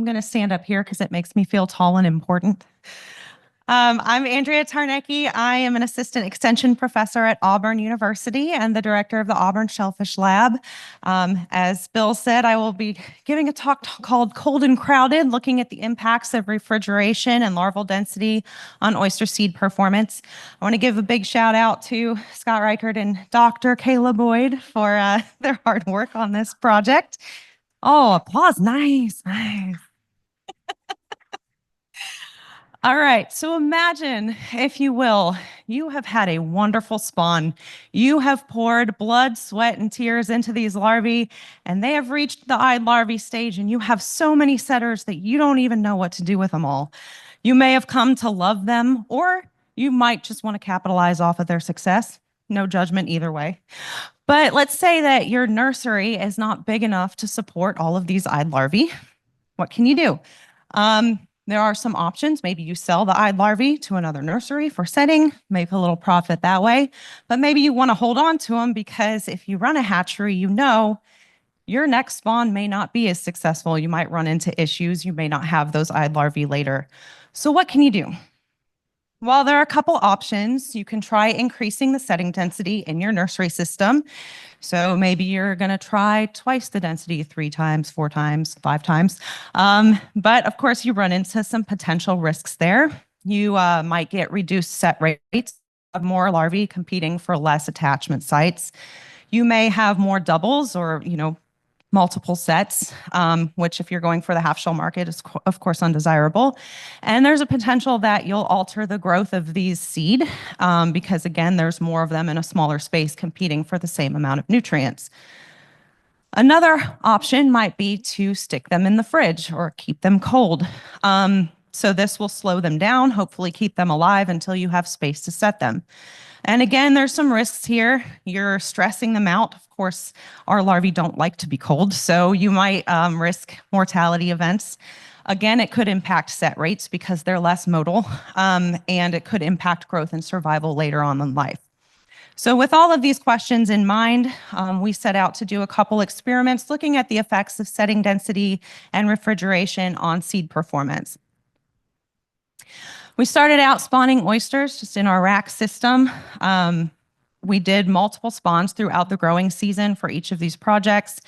going to stand up here because it makes me feel tall and important. I'm Andrea Tarnecki. I am an assistant extension professor at Auburn University and the director of the Auburn Shellfish Lab. As Bill said, I will be giving a talk called Cold and Crowded, looking at the impacts of refrigeration and larval density on oyster seed performance. I want to give a big shout out to Scott Reichert and Dr. Kayla Boyd for their hard work on this project. Oh, applause. Nice, nice. All right, so imagine, if you will, you have had a wonderful spawn. You have poured blood, sweat, and tears into these larvae, and they have reached the eyed larvae stage, and you have so many setters that you don't even know what to do with them all. You may have come to love them, or you might just want to capitalize off of their success. No judgment either way. But let's say that your nursery is not big enough to support all of these eyed larvae. What can you do? There are some options. Maybe you sell the eyed larvae to another nursery for setting, make a little profit that way. But maybe you want to hold on to them because if you run a hatchery, you know your next spawn may not be as successful. You might run into issues. You may not have those eyed larvae later. So what can you do? Well, there are a couple options. You can try increasing the setting density in your nursery system. So maybe you're going to try twice the density, 3 times, 4 times, 5 times. But of course, you run into some potential risks there. You might get reduced set rates of more larvae competing for less attachment sites. You may have more doubles or, multiple sets, which if you're going for the half shell market is of course undesirable. And there's a potential that you'll alter the growth of these seed because again, there's more of them in a smaller space competing for the same amount of nutrients. Another option might be to stick them in the fridge or keep them cold. So this will slow them down, hopefully keep them alive until you have space to set them. And again, there's some risks here. You're stressing them out. Of course, our larvae don't like to be cold, so you might risk mortality events. Again, it could impact set rates because they're less motile, and it could impact growth and survival later on in life. So with all of these questions in mind, we set out to do a couple experiments looking at the effects of setting density and refrigeration on seed performance. We started out spawning oysters just in our rack system. We did multiple spawns throughout the growing season for each of these projects.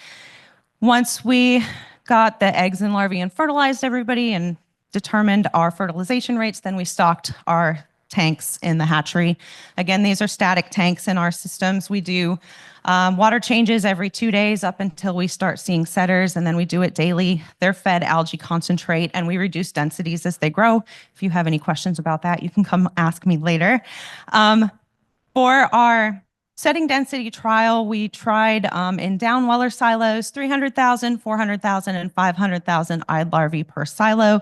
Once we got the eggs and larvae and fertilized everybody and determined our fertilization rates, then we stocked our tanks in the hatchery. Again, these are static tanks in our systems. We do water changes every 2 days up until we start seeing setters, and then we do it daily. They're fed algae concentrate, and we reduce densities as they grow. If you have any questions about that, you can come ask me later. For our setting density trial, we tried in downweller silos, 300,000, 400,000, and 500,000 eyed larvae per silo.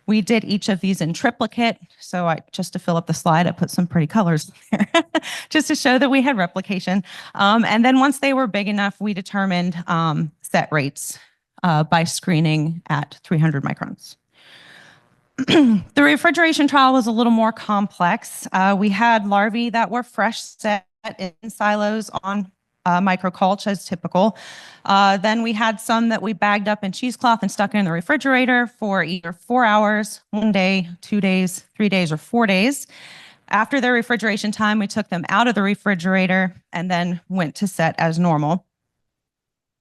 We did each of these in triplicate. So just to fill up the slide, I put some pretty colors there just to show that we had replication. And then once they were big enough, we determined set rates by screening at 300 microns. The refrigeration trial was a little more complex. We had larvae that were fresh set in silos on microculture as typical. Then we had some that we bagged up in cheesecloth and stuck in the refrigerator for either 4 hours, 1 day, 2 days, 3 days, or 4 days. After their refrigeration time, we took them out of the refrigerator and then went to set as normal.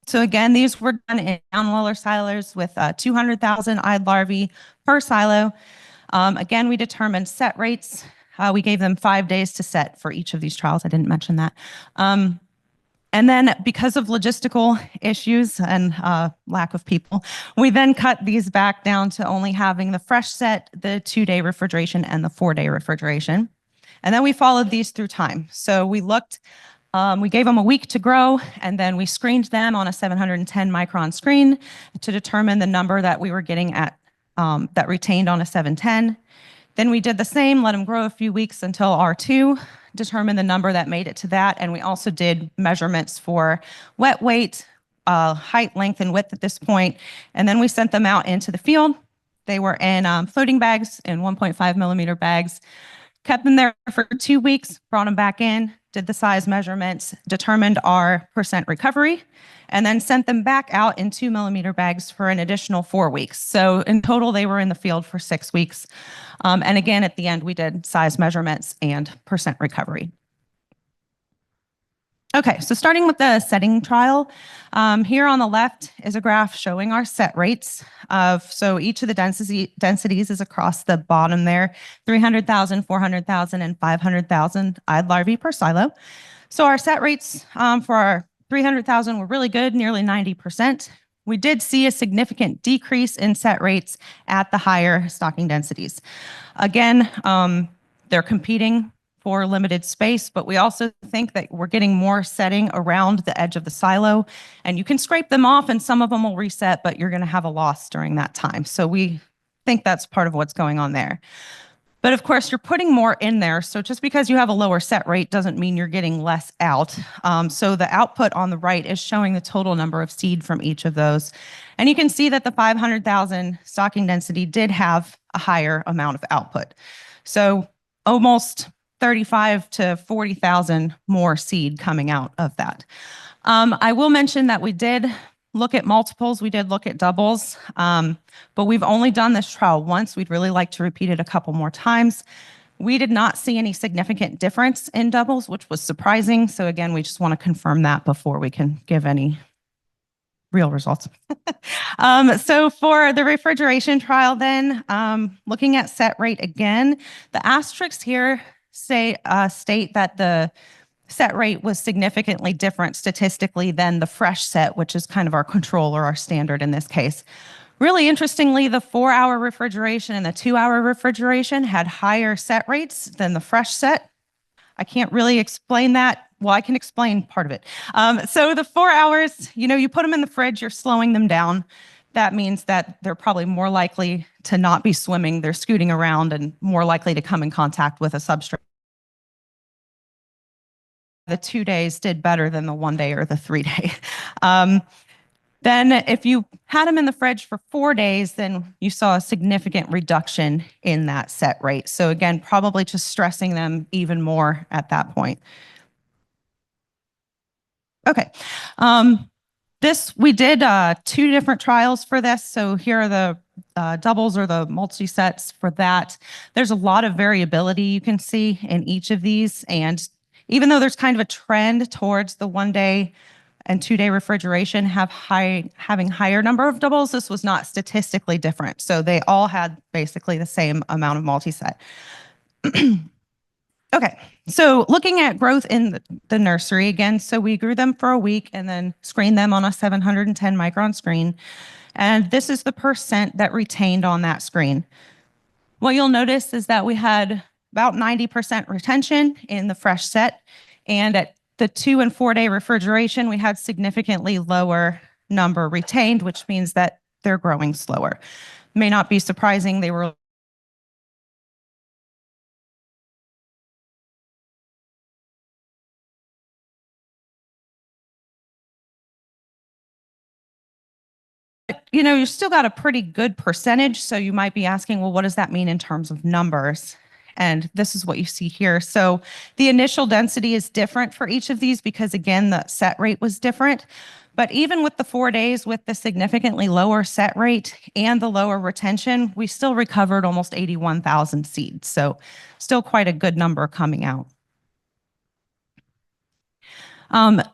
So again, these were done in downweller silos with 200,000 eyed larvae per silo. Again, we determined set rates. We gave them 5 days to set for each of these trials. I didn't mention that. And then because of logistical issues and lack of people, we then cut these back down to only having the fresh set, the 2-day refrigeration, and the 4-day refrigeration. And then we followed these through time. So we looked, we gave them a week to grow, and then we screened them on a 710 micron screen to determine the number that we were getting at that retained on a 710. Then we did the same, let them grow a few weeks until R2, determine the number that made it to that. And we also did measurements for wet weight, height, length, and width at this point. And then we sent them out into the field. They were in floating bags, in 1.5 millimeter bags, kept them there for 2 weeks, brought them back in, did the size measurements, determined our percent recovery, and then sent them back out in 2 millimeter bags for an additional 4 weeks. So in total, they were in the field for 6 weeks. And again, at the end, we did size measurements and percent recovery. Okay, so starting with the setting trial, here on the left is a graph showing our set rates so each of the densities is across the bottom there, 300,000, 400,000, and 500,000 eyed larvae per silo. So our set rates for our 300,000 were really good, nearly 90%. We did see a significant decrease in set rates at the higher stocking densities. Again, they're competing for limited space, but we also think that we're getting more setting around the edge of the silo, and you can scrape them off and some of them will reset, but you're going to have a loss during that time. So we think that's part of what's going on there. But of course, you're putting more in there. So just because you have a lower set rate doesn't mean you're getting less out. So the output on the right is showing the total number of seed from each of those. And you can see that the 500,000 stocking density did have a higher amount of output. So almost 35 to 40,000 more seed coming out of that. I will mention that we did look at multiples, we did look at doubles, but we've only done this trial once. We'd really like to repeat it a couple more times. We did not see any significant difference in doubles, which was surprising. So again, we just want to confirm that before we can give any real results. So for the refrigeration trial then, looking at set rate again, the asterisks here state that the set rate was significantly different statistically than the fresh set, which is kind of our control or our standard in this case. Really interestingly, the 4-hour refrigeration and the 2-hour refrigeration had higher set rates than the fresh set. I can't really explain that. Well, I can explain part of it. So the 4 hours, you put them in the fridge, you're slowing them down. That means that they're probably more likely to not be swimming. They're scooting around and more likely to come in contact with a substrate. The 2 days did better than the 1 day or the 3 day. Then if you had them in the fridge for 4 days, then you saw a significant reduction in that set rate. So again, probably just stressing them even more at that point. Okay. We did 2 different trials for this. So here are the doubles or the multi-sets for that. There's a lot of variability you can see in each of these. And even though there's kind of a trend towards the 1 day and 2 day refrigeration having higher number of doubles, this was not statistically different. So they all had basically the same amount of multi-set. Okay, so looking at growth in the nursery again, so we grew them for a week and then screened them on a 710 micron screen. And this is the percent that retained on that screen. What you'll notice is that we had about 90% retention in the fresh set. And at the 2 and 4 day refrigeration, we had significantly lower number retained, which means that they're growing slower. May not be surprising, they were you still got a pretty good percentage. So you might be asking, well, what does that mean in terms of numbers? And this is what you see here. So the initial density is different for each of these because, again, the set rate was different. But even with the 4 days with the significantly lower set rate and the lower retention, we still recovered almost 81,000 seeds. So still quite a good number coming out.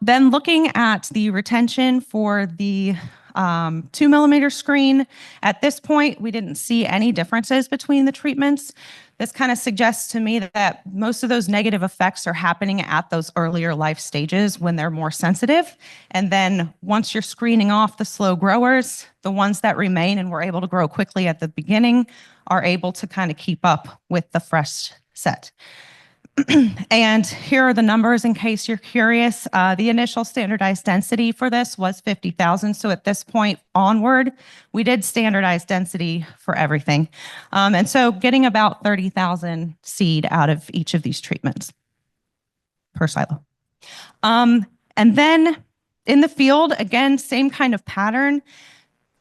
Then looking at the retention for the 2 millimeter screen, at this point, we didn't see any differences between the treatments. This kind of suggests to me that most of those negative effects are happening at those earlier life stages when they're more sensitive. And then once you're screening off the slow growers, the ones that remain and were able to grow quickly at the beginning are able to kind of keep up with the fresh set. And here are the numbers in case you're curious. The initial standardized density for this was 50,000. So at this point onward, we did standardize density for everything. And so getting about 30,000 seed out of each of these treatments per silo. And then in the field, again, same kind of pattern.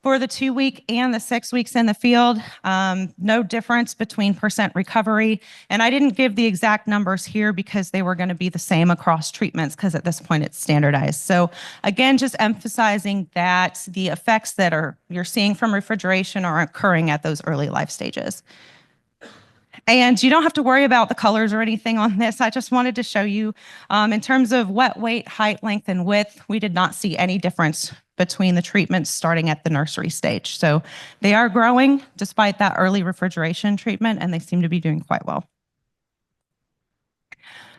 For the 2-week and the 6 weeks in the field, no difference between percent recovery. And I didn't give the exact numbers here because they were going to be the same across treatments because at this point it's standardized. So again, just emphasizing that the effects that you're seeing from refrigeration are occurring at those early life stages. And you don't have to worry about the colors or anything on this. I just wanted to show you in terms of wet weight, height, length, and width, we did not see any difference between the treatments starting at the nursery stage. So they are growing despite that early refrigeration treatment, and they seem to be doing quite well.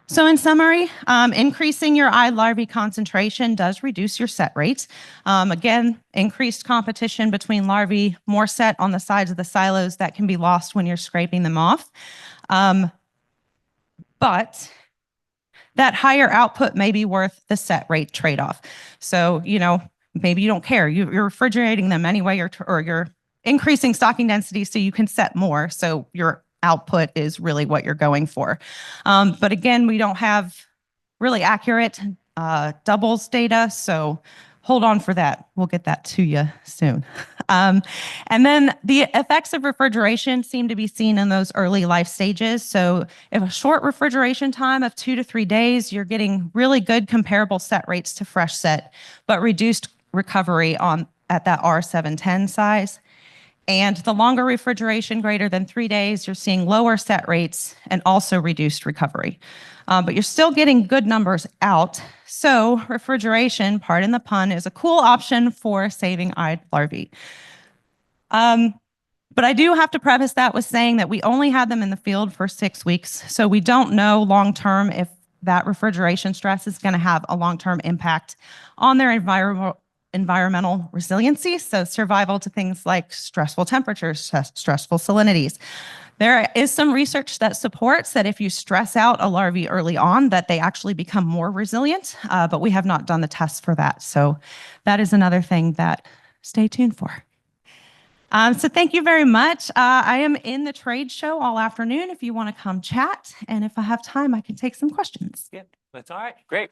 So in summary, increasing your eye larvae concentration does reduce your set rates. Again, increased competition between larvae, more set on the sides of the silos that can be lost when you're scraping them off. But that higher output may be worth the set rate trade-off. So, maybe you don't care. You're refrigerating them anyway, or you're increasing stocking density so you can set more. So your output is really what you're going for. But again, we don't have really accurate doubles data, so hold on for that. We'll get that to you soon. And then the effects of refrigeration seem to be seen in those early life stages. So if a short refrigeration time of 2 to 3 days, you're getting really good comparable set rates to fresh set, but reduced recovery at that R710 size. And the longer refrigeration, greater than 3 days, you're seeing lower set rates and also reduced recovery. But you're still getting good numbers out. So refrigeration, pardon the pun, is a cool option for saving eye larvae. But I do have to preface that with saying that we only had them in the field for 6 weeks. So we don't know long-term if that refrigeration stress is going to have a long-term impact on their environmental resiliency, so survival to things like stressful temperatures, stressful salinities. There is some research that supports that if you stress out a larvae early on, that they actually become more resilient, but we have not done the tests for that. So that is another thing that stay tuned for. So thank you very much. I am in the trade show all afternoon if you want to come chat, and if I have time, I can take some questions. Yeah, that's all right. Great.